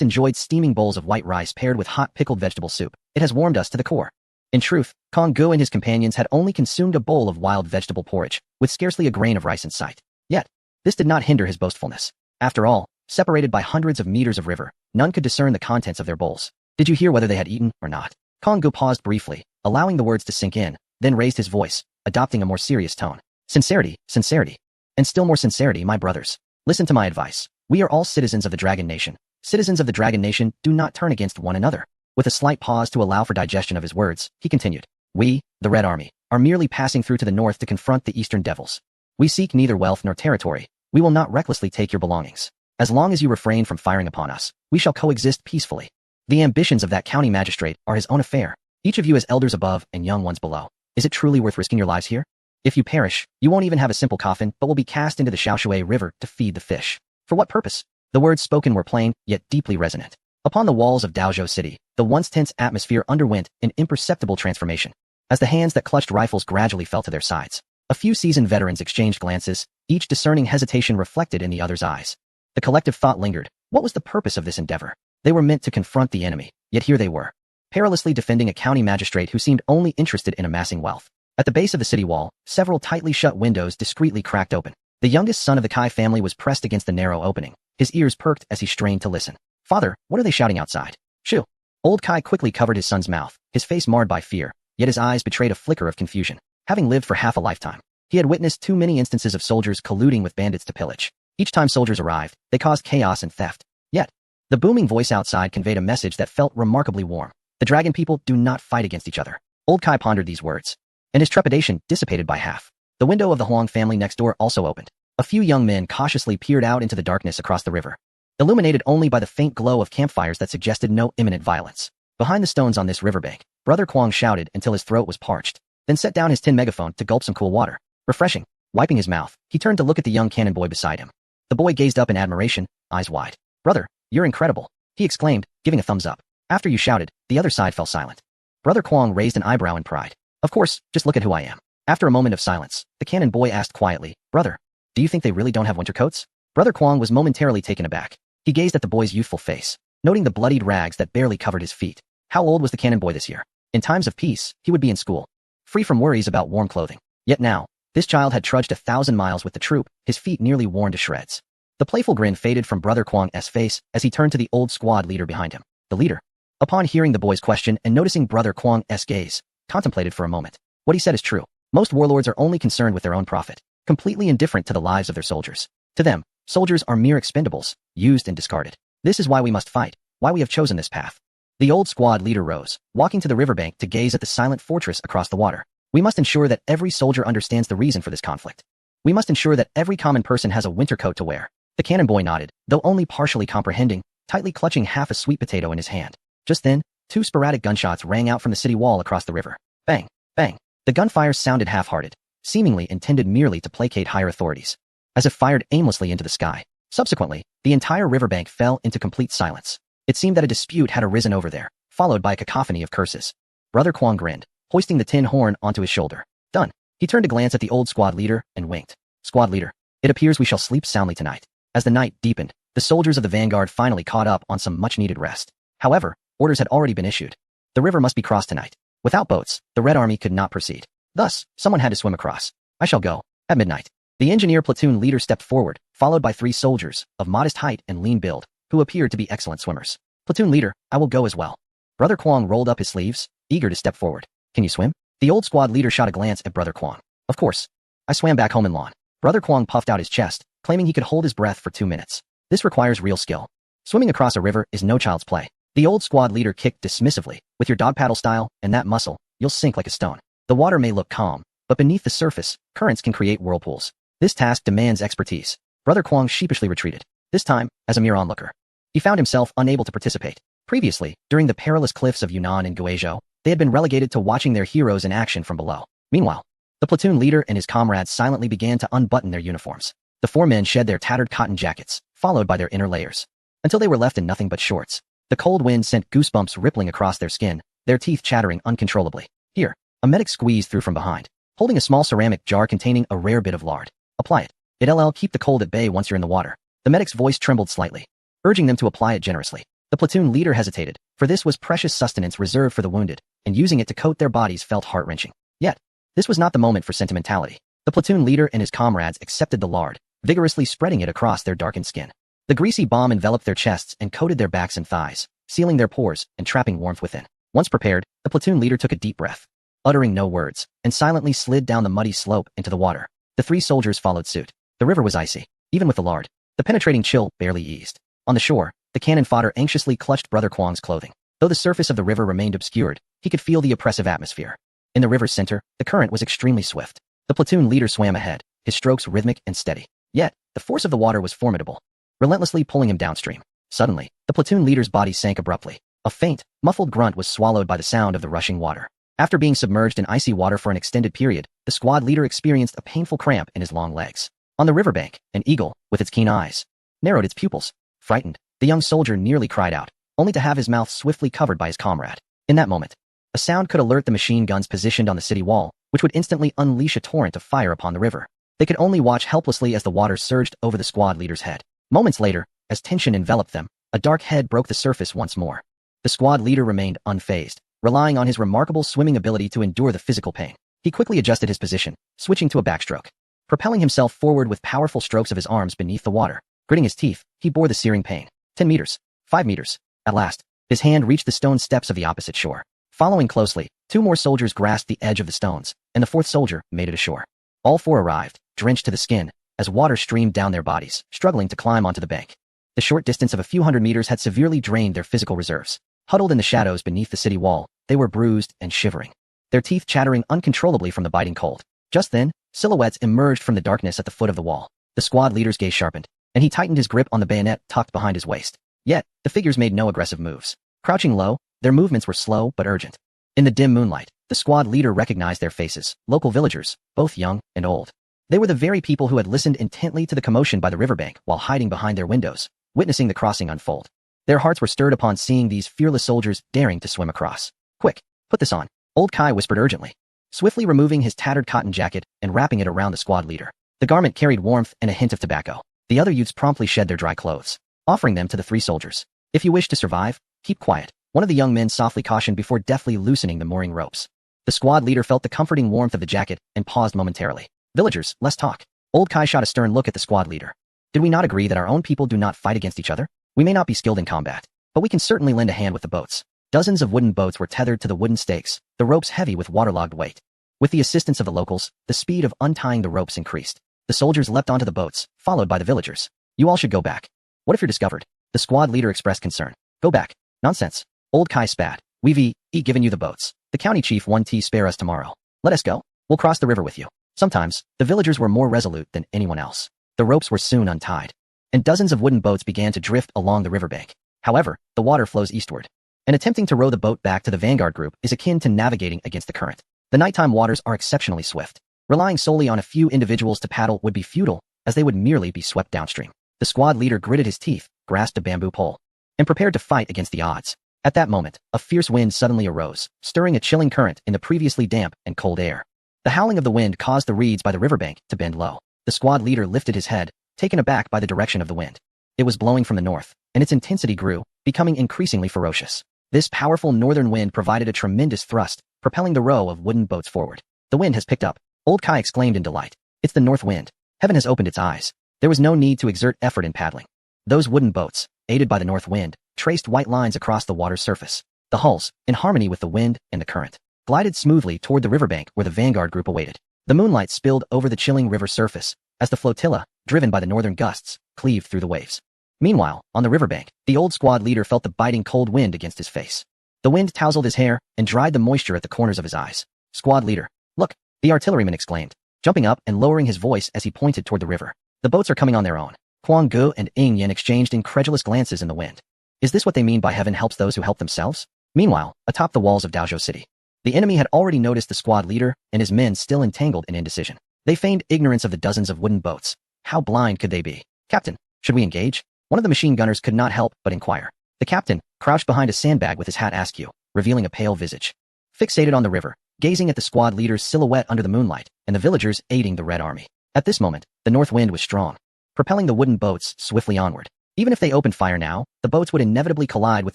enjoyed steaming bowls of white rice paired with hot pickled vegetable soup. It has warmed us to the core. In truth, Kong Gu and his companions had only consumed a bowl of wild vegetable porridge, with scarcely a grain of rice in sight. Yet, this did not hinder his boastfulness. After all, separated by hundreds of meters of river, none could discern the contents of their bowls. Did you hear whether they had eaten or not? Kong Gu paused briefly, allowing the words to sink in, then raised his voice, adopting a more serious tone. Sincerity, sincerity. And still more sincerity, my brothers. Listen to my advice. We are all citizens of the Dragon Nation. Citizens of the Dragon Nation do not turn against one another. With a slight pause to allow for digestion of his words, he continued. We, the Red Army, are merely passing through to the north to confront the eastern devils. We seek neither wealth nor territory. We will not recklessly take your belongings. As long as you refrain from firing upon us, we shall coexist peacefully. The ambitions of that county magistrate are his own affair. Each of you has elders above and young ones below. Is it truly worth risking your lives here? If you perish, you won't even have a simple coffin, but will be cast into the Xiaoshui River to feed the fish. For what purpose? The words spoken were plain, yet deeply resonant. Upon the walls of Daozhou City, the once tense atmosphere underwent an imperceptible transformation. As the hands that clutched rifles gradually fell to their sides, a few seasoned veterans exchanged glances, each discerning hesitation reflected in the other's eyes. The collective thought lingered. What was the purpose of this endeavor? They were meant to confront the enemy, yet here they were, perilously defending a county magistrate who seemed only interested in amassing wealth. At the base of the city wall, several tightly shut windows discreetly cracked open. The youngest son of the Kai family was pressed against the narrow opening. His ears perked as he strained to listen. Father, what are they shouting outside? Shoo! Old Kai quickly covered his son's mouth, his face marred by fear, yet his eyes betrayed a flicker of confusion. Having lived for half a lifetime, he had witnessed too many instances of soldiers colluding with bandits to pillage. Each time soldiers arrived, they caused chaos and theft. Yet, the booming voice outside conveyed a message that felt remarkably warm. The dragon people do not fight against each other. Old Kai pondered these words, and his trepidation dissipated by half. The window of the Huang family next door also opened. A few young men cautiously peered out into the darkness across the river, illuminated only by the faint glow of campfires that suggested no imminent violence. Behind the stones on this riverbank, Brother Kwong shouted until his throat was parched, then set down his tin megaphone to gulp some cool water. Refreshing. Wiping his mouth, he turned to look at the young cannon boy beside him. The boy gazed up in admiration, eyes wide. Brother, you're incredible, he exclaimed, giving a thumbs up. After you shouted, the other side fell silent. Brother Kwong raised an eyebrow in pride. Of course, just look at who I am. After a moment of silence, the cannon boy asked quietly, Brother, do you think they really don't have winter coats? Brother Kwong was momentarily taken aback. He gazed at the boy's youthful face, noting the bloodied rags that barely covered his feet. How old was the cannon boy this year? In times of peace, he would be in school, free from worries about warm clothing. Yet now, this child had trudged 1,000 miles with the troop, his feet nearly worn to shreds. The playful grin faded from Brother Kwong's face as he turned to the old squad leader behind him. The leader, upon hearing the boy's question and noticing Brother Kwong's gaze, contemplated for a moment. What he said is true. Most warlords are only concerned with their own profit, completely indifferent to the lives of their soldiers. To them, soldiers are mere expendables, used and discarded. This is why we must fight, why we have chosen this path. The old squad leader rose, walking to the riverbank to gaze at the silent fortress across the water. We must ensure that every soldier understands the reason for this conflict. We must ensure that every common person has a winter coat to wear. The cannon boy nodded, though only partially comprehending, tightly clutching half a sweet potato in his hand. Just then, two sporadic gunshots rang out from the city wall across the river. Bang, bang. The gunfire sounded half-hearted, seemingly intended merely to placate higher authorities, as if fired aimlessly into the sky. Subsequently, the entire riverbank fell into complete silence. It seemed that a dispute had arisen over there, followed by a cacophony of curses. Brother Kwong grinned, hoisting the tin horn onto his shoulder. Done. He turned to glance at the old squad leader and winked. Squad leader, it appears we shall sleep soundly tonight. As the night deepened, the soldiers of the vanguard finally caught up on some much-needed rest. However, orders had already been issued. The river must be crossed tonight. Without boats, the Red Army could not proceed. Thus, someone had to swim across. I shall go. At midnight. The engineer platoon leader stepped forward, followed by 3 soldiers, of modest height and lean build, who appeared to be excellent swimmers. Platoon leader, I will go as well. Brother Kwong rolled up his sleeves, eager to step forward. Can you swim? The old squad leader shot a glance at Brother Kwong. Of course. I swam back home in lawn. Brother Kwong puffed out his chest, claiming he could hold his breath for 2 minutes. This requires real skill. Swimming across a river is no child's play. The old squad leader kicked dismissively. With your dog paddle style and that muscle, you'll sink like a stone. The water may look calm, but beneath the surface, currents can create whirlpools. This task demands expertise. Brother Kwong sheepishly retreated, this time as a mere onlooker. He found himself unable to participate. Previously, during the perilous cliffs of Yunnan and Guizhou, they had been relegated to watching their heroes in action from below. Meanwhile, the platoon leader and his comrades silently began to unbutton their uniforms. The 4 men shed their tattered cotton jackets, followed by their inner layers, until they were left in nothing but shorts. The cold wind sent goosebumps rippling across their skin, their teeth chattering uncontrollably. Here, a medic squeezed through from behind, holding a small ceramic jar containing a rare bit of lard. Apply it. It'll keep the cold at bay once you're in the water. The medic's voice trembled slightly, urging them to apply it generously. The platoon leader hesitated, for this was precious sustenance reserved for the wounded, and using it to coat their bodies felt heart-wrenching. Yet, this was not the moment for sentimentality. The platoon leader and his comrades accepted the lard, vigorously spreading it across their darkened skin. The greasy balm enveloped their chests and coated their backs and thighs, sealing their pores and trapping warmth within. Once prepared, the platoon leader took a deep breath, uttering no words, and silently slid down the muddy slope into the water. The 3 soldiers followed suit. The river was icy, even with the lard. The penetrating chill barely eased. On the shore, the cannon fodder anxiously clutched Brother Kwong's clothing. Though the surface of the river remained obscured, he could feel the oppressive atmosphere. In the river's center, the current was extremely swift. The platoon leader swam ahead, his strokes rhythmic and steady. Yet, the force of the water was formidable, relentlessly pulling him downstream. Suddenly, the platoon leader's body sank abruptly. A faint, muffled grunt was swallowed by the sound of the rushing water. After being submerged in icy water for an extended period, the squad leader experienced a painful cramp in his long legs. On the riverbank, an eagle, with its keen eyes, narrowed its pupils. Frightened, the young soldier nearly cried out, only to have his mouth swiftly covered by his comrade. In that moment, a sound could alert the machine guns positioned on the city wall, which would instantly unleash a torrent of fire upon the river. They could only watch helplessly as the water surged over the squad leader's head. Moments later, as tension enveloped them, a dark head broke the surface once more. The squad leader remained unfazed, relying on his remarkable swimming ability to endure the physical pain. He quickly adjusted his position, switching to a backstroke. Propelling himself forward with powerful strokes of his arms beneath the water. Gritting his teeth, he bore the searing pain. 10 meters. 5 meters. At last, his hand reached the stone steps of the opposite shore. Following closely, 2 more soldiers grasped the edge of the stones, and the 4th soldier made it ashore. All 4 arrived, drenched to the skin, as water streamed down their bodies, struggling to climb onto the bank. The short distance of a few hundred meters had severely drained their physical reserves. Huddled in the shadows beneath the city wall, they were bruised and shivering, their teeth chattering uncontrollably from the biting cold. Just then, silhouettes emerged from the darkness at the foot of the wall. The squad leader's gaze sharpened, and he tightened his grip on the bayonet tucked behind his waist. Yet, the figures made no aggressive moves. Crouching low, their movements were slow but urgent. In the dim moonlight, the squad leader recognized their faces, local villagers, both young and old. They were the very people who had listened intently to the commotion by the riverbank while hiding behind their windows, witnessing the crossing unfold. Their hearts were stirred upon seeing these fearless soldiers daring to swim across. Quick, put this on, old Kai whispered urgently, swiftly removing his tattered cotton jacket and wrapping it around the squad leader. The garment carried warmth and a hint of tobacco. The other youths promptly shed their dry clothes, offering them to the 3 soldiers. If you wish to survive, keep quiet, one of the young men softly cautioned before deftly loosening the mooring ropes. The squad leader felt the comforting warmth of the jacket and paused momentarily. Villagers, less talk. Old Kai shot a stern look at the squad leader. Did we not agree that our own people do not fight against each other? We may not be skilled in combat, but we can certainly lend a hand with the boats. Dozens of wooden boats were tethered to the wooden stakes, the ropes heavy with waterlogged weight. With the assistance of the locals, the speed of untying the ropes increased. The soldiers leapt onto the boats, followed by the villagers. You all should go back. What if you're discovered? The squad leader expressed concern. Go back. Nonsense. Old Kai spat. We've given you the boats. The county chief won't spare us tomorrow. Let us go. We'll cross the river with you. Sometimes, the villagers were more resolute than anyone else. The ropes were soon untied, and dozens of wooden boats began to drift along the riverbank. However, the water flows eastward, and attempting to row the boat back to the vanguard group is akin to navigating against the current. The nighttime waters are exceptionally swift. Relying solely on a few individuals to paddle would be futile, as they would merely be swept downstream. The squad leader gritted his teeth, grasped a bamboo pole, and prepared to fight against the odds. At that moment, a fierce wind suddenly arose, stirring a chilling current in the previously damp and cold air. The howling of the wind caused the reeds by the riverbank to bend low. The squad leader lifted his head, taken aback by the direction of the wind. It was blowing from the north, and its intensity grew, becoming increasingly ferocious. This powerful northern wind provided a tremendous thrust, propelling the row of wooden boats forward. The wind has picked up, Old Kai exclaimed in delight. It's the north wind. Heaven has opened its eyes. There was no need to exert effort in paddling. Those wooden boats, aided by the north wind, traced white lines across the water's surface. The hulls, in harmony with the wind and the current, glided smoothly toward the riverbank where the vanguard group awaited. The moonlight spilled over the chilling river surface, as the flotilla, driven by the northern gusts, cleaved through the waves. Meanwhile, on the riverbank, the old squad leader felt the biting cold wind against his face. The wind tousled his hair and dried the moisture at the corners of his eyes. Squad leader, look, the artilleryman exclaimed, jumping up and lowering his voice as he pointed toward the river. The boats are coming on their own. Huang Gu and Ing Yen exchanged incredulous glances in the wind. Is this what they mean by heaven helps those who help themselves? Meanwhile, atop the walls of Daozhou City, the enemy had already noticed the squad leader and his men still entangled in indecision. They feigned ignorance of the dozens of wooden boats. How blind could they be? Captain, should we engage? One of the machine gunners could not help but inquire. The captain, crouched behind a sandbag with his hat askew, revealing a pale visage. Fixated on the river, gazing at the squad leader's silhouette under the moonlight, and the villagers aiding the Red Army. At this moment, the north wind was strong, propelling the wooden boats swiftly onward. Even if they opened fire now, the boats would inevitably collide with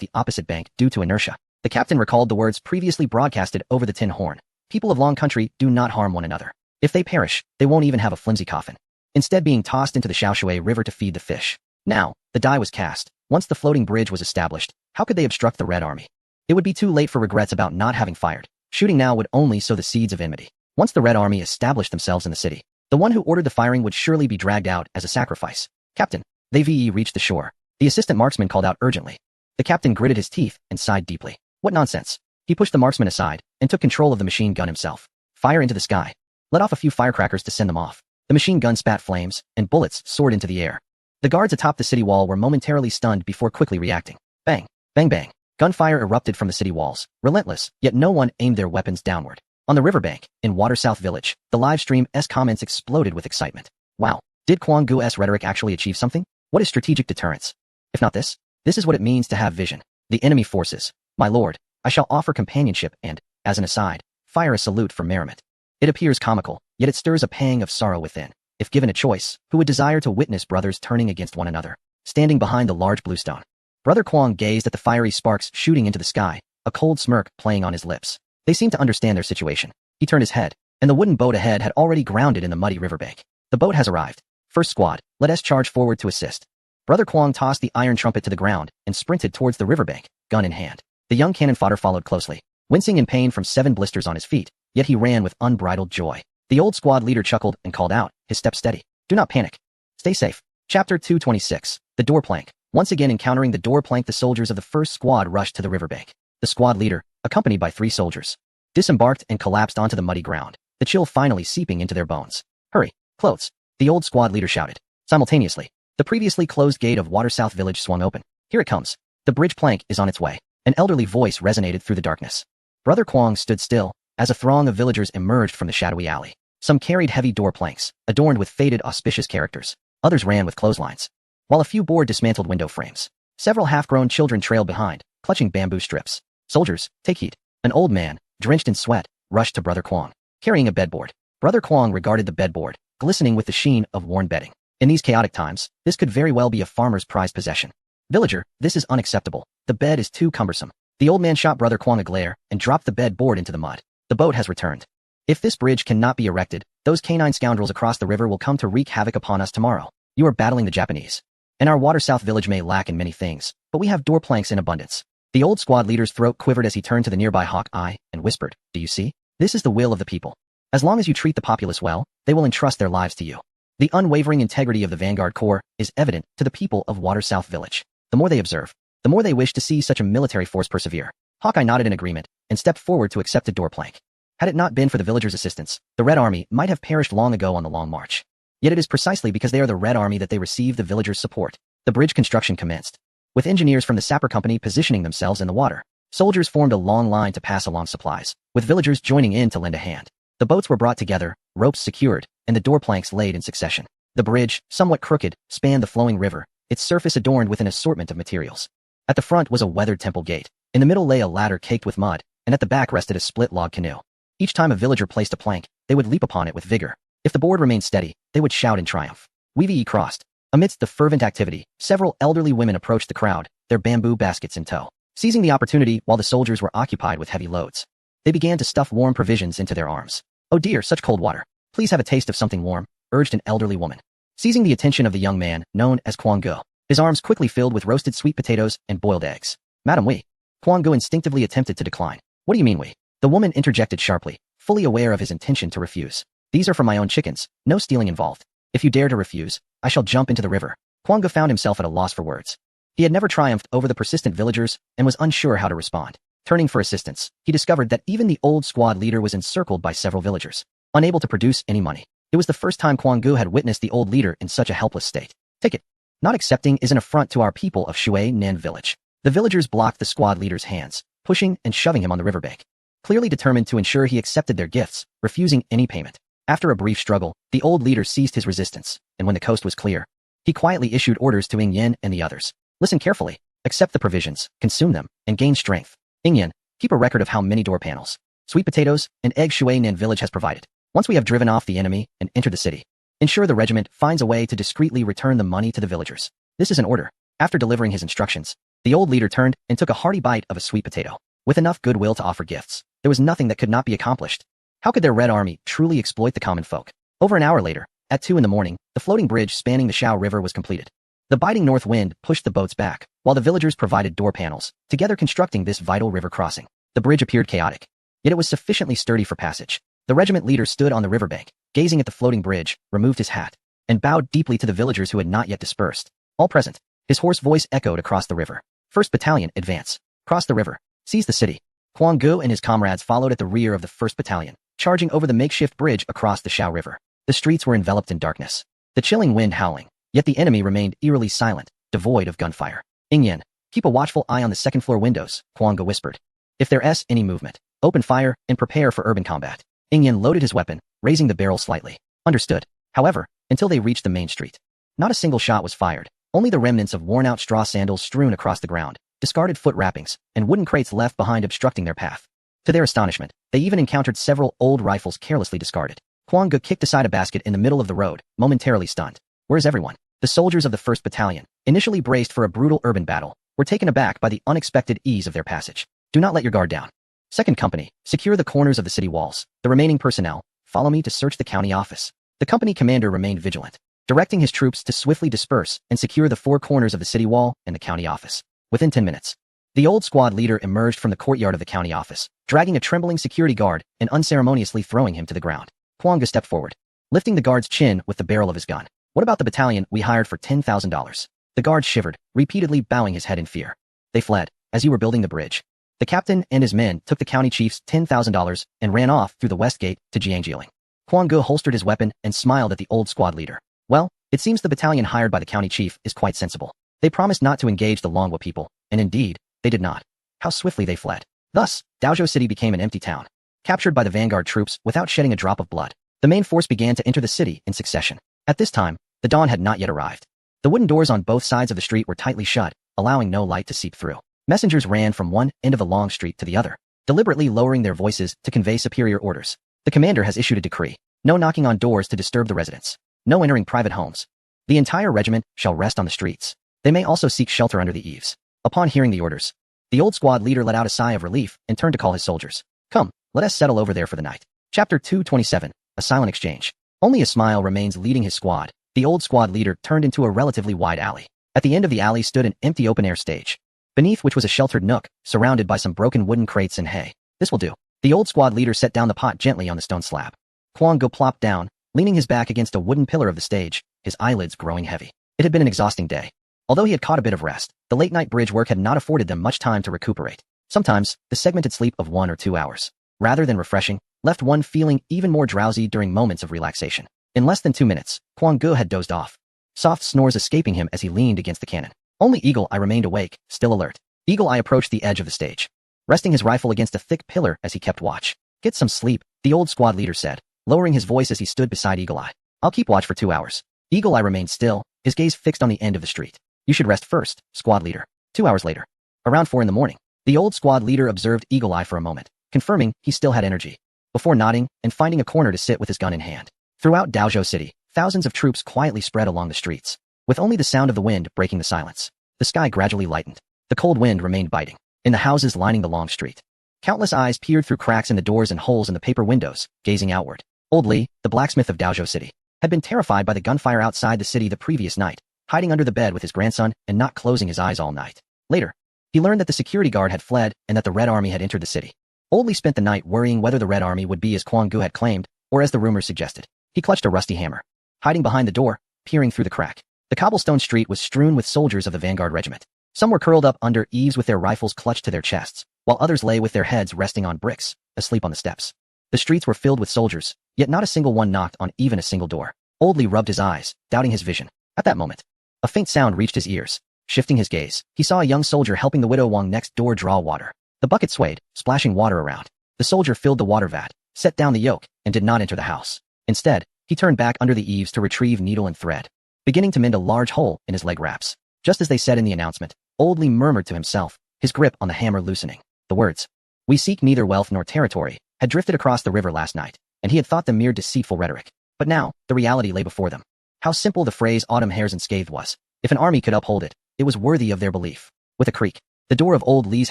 the opposite bank due to inertia. The captain recalled the words previously broadcasted over the tin horn. People of Long Country do not harm one another. If they perish, they won't even have a flimsy coffin, instead being tossed into the Xiaoshui River to feed the fish. Now, the die was cast. Once the floating bridge was established, how could they obstruct the Red Army? It would be too late for regrets about not having fired. Shooting now would only sow the seeds of enmity. Once the Red Army established themselves in the city, the one who ordered the firing would surely be dragged out as a sacrifice. Captain, they reached the shore. The assistant marksman called out urgently. The captain gritted his teeth and sighed deeply. What nonsense. He pushed the marksman aside and took control of the machine gun himself. Fire into the sky. Let off a few firecrackers to send them off. The machine gun spat flames, and bullets soared into the air. The guards atop the city wall were momentarily stunned before quickly reacting. Bang! Bang bang! Gunfire erupted from the city walls, relentless, yet no one aimed their weapons downward. On the riverbank, in Water South Village, the live stream's comments exploded with excitement. Wow! Did Kwang Gu's rhetoric actually achieve something? What is strategic deterrence? If not this, this is what it means to have vision. The enemy forces. My lord, I shall offer companionship and, as an aside, fire a salute for merriment. It appears comical, yet it stirs a pang of sorrow within. If given a choice, who would desire to witness brothers turning against one another? Standing behind the large blue stone, Brother Kwang gazed at the fiery sparks shooting into the sky, a cold smirk playing on his lips. They seemed to understand their situation. He turned his head, and the wooden boat ahead had already grounded in the muddy riverbank. The boat has arrived. First squad, let us charge forward to assist. Brother Kwang tossed the iron trumpet to the ground and sprinted towards the riverbank, gun in hand. The young cannon fodder followed closely, wincing in pain from 7 blisters on his feet, yet he ran with unbridled joy. The old squad leader chuckled and called out, his step steady. Do not panic. Stay safe. Chapter 226. The door plank. Once again encountering the door plank, the soldiers of the first squad rushed to the riverbank. The squad leader, accompanied by 3 soldiers, disembarked and collapsed onto the muddy ground, the chill finally seeping into their bones. Hurry, clothes! The old squad leader shouted. Simultaneously, the previously closed gate of Water South Village swung open. Here it comes. The bridge plank is on its way. An elderly voice resonated through the darkness. Brother Kwang stood still, as a throng of villagers emerged from the shadowy alley. Some carried heavy door planks, adorned with faded auspicious characters. Others ran with clotheslines, while a few bore dismantled window frames. Several half-grown children trailed behind, clutching bamboo strips. Soldiers, take heed. An old man, drenched in sweat, rushed to Brother Kwang, carrying a bedboard. Brother Kwang regarded the bedboard, glistening with the sheen of worn bedding. In these chaotic times, this could very well be a farmer's prized possession. Villager, this is unacceptable. The bed is too cumbersome. The old man shot Brother Kwang a glare and dropped the bedboard into the mud. The boat has returned. If this bridge cannot be erected, those canine scoundrels across the river will come to wreak havoc upon us tomorrow. You are battling the Japanese. And our Water South Village may lack in many things, but we have door planks in abundance. The old squad leader's throat quivered as he turned to the nearby hawk eye and whispered, do you see? This is the will of the people. As long as you treat the populace well, they will entrust their lives to you. The unwavering integrity of the Vanguard Corps is evident to the people of Water South Village. The more they observe, the more they wish to see such a military force persevere. Hawkeye nodded in agreement and stepped forward to accept a door plank. Had it not been for the villagers' assistance, the Red Army might have perished long ago on the Long March. Yet it is precisely because they are the Red Army that they receive the villagers' support. The bridge construction commenced, with engineers from the Sapper Company positioning themselves in the water. Soldiers formed a long line to pass along supplies, with villagers joining in to lend a hand. The boats were brought together, ropes secured, and the door planks laid in succession. The bridge, somewhat crooked, spanned the flowing river, its surface adorned with an assortment of materials. At the front was a weathered temple gate. In the middle lay a ladder caked with mud, and at the back rested a split log canoe. Each time a villager placed a plank, they would leap upon it with vigor. If the board remained steady, they would shout in triumph. Weavee crossed. Amidst the fervent activity, several elderly women approached the crowd, their bamboo baskets in tow. Seizing the opportunity while the soldiers were occupied with heavy loads, they began to stuff warm provisions into their arms. Oh dear, such cold water. Please have a taste of something warm, urged an elderly woman. Seizing the attention of the young man, known as Kwang Gu, his arms quickly filled with roasted sweet potatoes and boiled eggs. Madam, we. Kwang Gu instinctively attempted to decline. What do you mean we? The woman interjected sharply, fully aware of his intention to refuse. These are for my own chickens, no stealing involved. If you dare to refuse, I shall jump into the river. Kwang Gu found himself at a loss for words. He had never triumphed over the persistent villagers and was unsure how to respond. Turning for assistance, he discovered that even the old squad leader was encircled by several villagers, unable to produce any money. It was the first time Kwang Gu had witnessed the old leader in such a helpless state. Take it. Not accepting is an affront to our people of Shui Nan Village. The villagers blocked the squad leader's hands, pushing and shoving him on the riverbank, clearly determined to ensure he accepted their gifts, refusing any payment. After a brief struggle, the old leader ceased his resistance, and when the coast was clear, he quietly issued orders to Ing Yen and the others. Listen carefully, accept the provisions, consume them, and gain strength. Ing Yen, keep a record of how many door panels, sweet potatoes, and eggs Shui Nan Village has provided. Once we have driven off the enemy and entered the city, ensure the regiment finds a way to discreetly return the money to the villagers. This is an order. After delivering his instructions, the old leader turned and took a hearty bite of a sweet potato. With enough goodwill to offer gifts, there was nothing that could not be accomplished. How could their Red Army truly exploit the common folk? Over an hour later, at 2 in the morning, the floating bridge spanning the Shao River was completed. The biting north wind pushed the boats back, while the villagers provided door panels, together constructing this vital river crossing. The bridge appeared chaotic, yet it was sufficiently sturdy for passage. The regiment leader stood on the riverbank, gazing at the floating bridge, removed his hat, and bowed deeply to the villagers who had not yet dispersed. All present. His hoarse voice echoed across the river. 1st Battalion, advance. Cross the river. Seize the city. Kwang Gu and his comrades followed at the rear of the 1st Battalion, charging over the makeshift bridge across the Xiao River. The streets were enveloped in darkness, the chilling wind howling, yet the enemy remained eerily silent, devoid of gunfire. Ingyan, keep a watchful eye on the second-floor windows, Kwang Gu whispered. If there's any movement, open fire and prepare for urban combat. Ingyan loaded his weapon, raising the barrel slightly. Understood. However, until they reached the main street, not a single shot was fired, only the remnants of worn-out straw sandals strewn across the ground, discarded foot wrappings, and wooden crates left behind obstructing their path. To their astonishment, they even encountered several old rifles carelessly discarded. Kwang Gu kicked aside a basket in the middle of the road, momentarily stunned. Where's everyone? The soldiers of the 1st Battalion, initially braced for a brutal urban battle, were taken aback by the unexpected ease of their passage. Do not let your guard down. 2nd Company, secure the corners of the city walls. The remaining personnel, follow me to search the county office. The company commander remained vigilant, directing his troops to swiftly disperse and secure the 4 corners of the city wall and the county office. Within 10 minutes, the old squad leader emerged from the courtyard of the county office, dragging a trembling security guard and unceremoniously throwing him to the ground. Kwang Gu stepped forward, lifting the guard's chin with the barrel of his gun. What about the battalion we hired for $10,000? The guard shivered, repeatedly bowing his head in fear. They fled, as you were building the bridge. The captain and his men took the county chief's $10,000 and ran off through the west gate to Jiangjiling. Kwang Gu holstered his weapon and smiled at the old squad leader. Well, it seems the battalion hired by the county chief is quite sensible. They promised not to engage the Longwa people, and indeed, they did not. How swiftly they fled. Thus, Daozhou City became an empty town, captured by the vanguard troops without shedding a drop of blood. The main force began to enter the city in succession. At this time, the dawn had not yet arrived. The wooden doors on both sides of the street were tightly shut, allowing no light to seep through. Messengers ran from one end of the long street to the other, deliberately lowering their voices to convey superior orders. The commander has issued a decree. No knocking on doors to disturb the residents. No entering private homes. The entire regiment shall rest on the streets. They may also seek shelter under the eaves. Upon hearing the orders, the old squad leader let out a sigh of relief and turned to call his soldiers. Come, let us settle over there for the night. Chapter 227, A Silent Exchange. Only a smile remains leading his squad. The old squad leader turned into a relatively wide alley. At the end of the alley stood an empty open-air stage, beneath which was a sheltered nook, surrounded by some broken wooden crates and hay. This will do. The old squad leader set down the pot gently on the stone slab. Kwang Gu plopped down, leaning his back against a wooden pillar of the stage, his eyelids growing heavy. It had been an exhausting day. Although he had caught a bit of rest, the late-night bridge work had not afforded them much time to recuperate. Sometimes, the segmented sleep of 1 or 2 hours, rather than refreshing, left one feeling even more drowsy during moments of relaxation. In less than 2 minutes, Kwang Gu had dozed off, soft snores escaping him as he leaned against the cannon. Only Eagle Eye remained awake, still alert. Eagle Eye approached the edge of the stage, resting his rifle against a thick pillar as he kept watch. Get some sleep, the old squad leader said, lowering his voice as he stood beside Eagle Eye. I'll keep watch for 2 hours. Eagle Eye remained still, his gaze fixed on the end of the street. You should rest first, squad leader. 2 hours later, around 4 in the morning, the old squad leader observed Eagle Eye for a moment, confirming he still had energy, before nodding and finding a corner to sit with his gun in hand. Throughout Daozhou City, thousands of troops quietly spread along the streets, with only the sound of the wind breaking the silence. The sky gradually lightened. The cold wind remained biting. In the houses lining the long street, countless eyes peered through cracks in the doors and holes in the paper windows, gazing outward. Old Li, the blacksmith of Daozhou City, had been terrified by the gunfire outside the city the previous night, hiding under the bed with his grandson and not closing his eyes all night. Later, he learned that the security guard had fled and that the Red Army had entered the city. Old Li spent the night worrying whether the Red Army would be as Kwang Gu had claimed, or as the rumors suggested. He clutched a rusty hammer, hiding behind the door, peering through the crack. The cobblestone street was strewn with soldiers of the vanguard regiment. Some were curled up under eaves with their rifles clutched to their chests, while others lay with their heads resting on bricks, asleep on the steps. The streets were filled with soldiers, yet not a single one knocked on even a single door. Old Li rubbed his eyes, doubting his vision. At that moment, a faint sound reached his ears. Shifting his gaze, he saw a young soldier helping the widow Wang next door draw water. The bucket swayed, splashing water around. The soldier filled the water vat, set down the yoke, and did not enter the house. Instead, he turned back under the eaves to retrieve needle and thread, beginning to mend a large hole in his leg wraps. Just as they said in the announcement, Old Li murmured to himself, his grip on the hammer loosening. The words, "We seek neither wealth nor territory," had drifted across the river last night, and he had thought them mere deceitful rhetoric. But now, the reality lay before them. How simple the phrase "autumn hairs unscathed" was. If an army could uphold it, it was worthy of their belief. With a creak, the door of Old Li's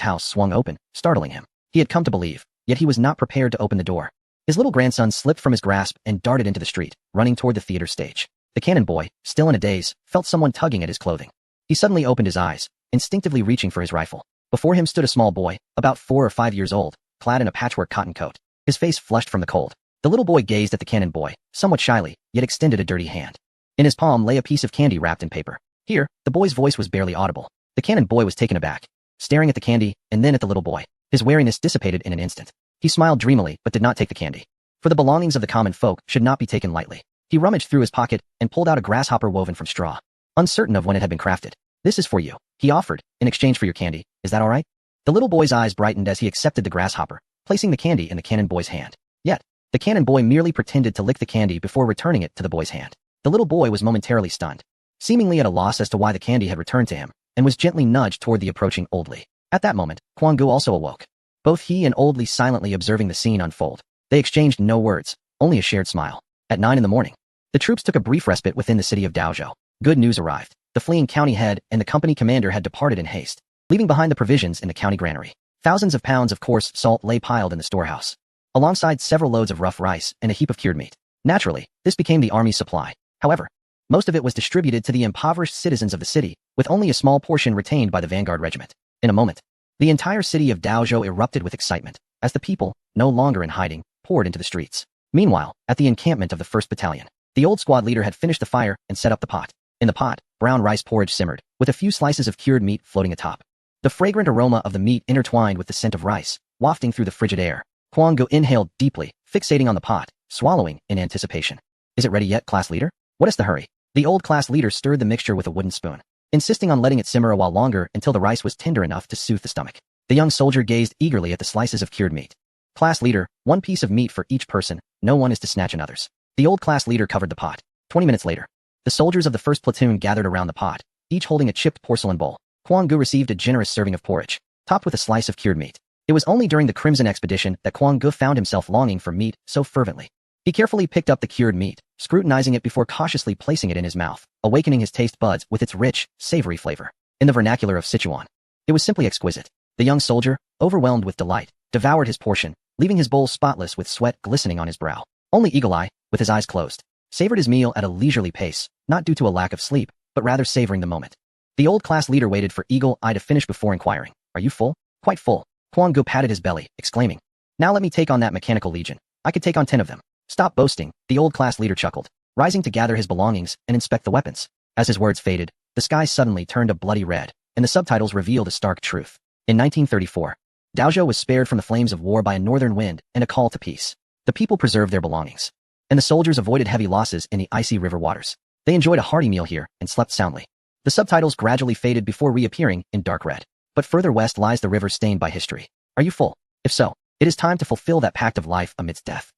house swung open, startling him. He had come to believe, yet he was not prepared to open the door. His little grandson slipped from his grasp and darted into the street, running toward the theater stage. The cannon boy, still in a daze, felt someone tugging at his clothing. He suddenly opened his eyes, instinctively reaching for his rifle. Before him stood a small boy, about 4 or 5 years old, clad in a patchwork cotton coat. His face flushed from the cold. The little boy gazed at the cannon boy, somewhat shyly, yet extended a dirty hand. In his palm lay a piece of candy wrapped in paper. Here, the boy's voice was barely audible. The cannon boy was taken aback, staring at the candy and then at the little boy. His wariness dissipated in an instant. He smiled dreamily, but did not take the candy. For the belongings of the common folk should not be taken lightly. He rummaged through his pocket and pulled out a grasshopper woven from straw, uncertain of when it had been crafted. This is for you, he offered, in exchange for your candy. Is that all right? The little boy's eyes brightened as he accepted the grasshopper, placing the candy in the cannon boy's hand. Yet, the cannon boy merely pretended to lick the candy before returning it to the boy's hand. The little boy was momentarily stunned, seemingly at a loss as to why the candy had returned to him, and was gently nudged toward the approaching Old Li. At that moment, Kwang Gu also awoke. Both he and Old Li silently observing the scene unfold. They exchanged no words, only a shared smile. At 9 in the morning, the troops took a brief respite within the city of Daozhou. Good news arrived. The fleeing county head and the company commander had departed in haste, leaving behind the provisions in the county granary. Thousands of pounds of coarse salt lay piled in the storehouse, alongside several loads of rough rice and a heap of cured meat. Naturally, this became the army's supply. However, most of it was distributed to the impoverished citizens of the city, with only a small portion retained by the vanguard regiment. In a moment, the entire city of Daozhou erupted with excitement, as the people, no longer in hiding, poured into the streets. Meanwhile, at the encampment of the 1st Battalion, the old squad leader had finished the fire and set up the pot. In the pot, brown rice porridge simmered, with a few slices of cured meat floating atop. The fragrant aroma of the meat intertwined with the scent of rice, wafting through the frigid air. Kwang Gu inhaled deeply, fixating on the pot, swallowing in anticipation. Is it ready yet, class leader? What is the hurry? The old class leader stirred the mixture with a wooden spoon, insisting on letting it simmer a while longer until the rice was tender enough to soothe the stomach. The young soldier gazed eagerly at the slices of cured meat. Class leader, 1 piece of meat for each person, no one is to snatch another's. The old class leader covered the pot. 20 minutes later, the soldiers of the 1st platoon gathered around the pot, each holding a chipped porcelain bowl. Kwang Gu received a generous serving of porridge, topped with a slice of cured meat. It was only during the Crimson Expedition that Kwang Gu found himself longing for meat so fervently. He carefully picked up the cured meat, scrutinizing it before cautiously placing it in his mouth, awakening his taste buds with its rich, savory flavor. In the vernacular of Sichuan, it was simply exquisite. The young soldier, overwhelmed with delight, devoured his portion, leaving his bowl spotless with sweat glistening on his brow. Only Eagle Eye, with his eyes closed, savored his meal at a leisurely pace, not due to a lack of sleep, but rather savoring the moment. The old class leader waited for Eagle Eye to finish before inquiring, "Are you full?" "Quite full." Kwang Gu patted his belly, exclaiming, "Now let me take on that mechanical legion. I could take on 10 of them." "Stop boasting," the old class leader chuckled, rising to gather his belongings and inspect the weapons. As his words faded, the sky suddenly turned a bloody red, and the subtitles revealed a stark truth. In 1934, Daozhou was spared from the flames of war by a northern wind and a call to peace. The people preserved their belongings, and the soldiers avoided heavy losses in the icy river waters. They enjoyed a hearty meal here and slept soundly. The subtitles gradually faded before reappearing in dark red. But further west lies the river stained by history. Are you full? If so, it is time to fulfill that pact of life amidst death.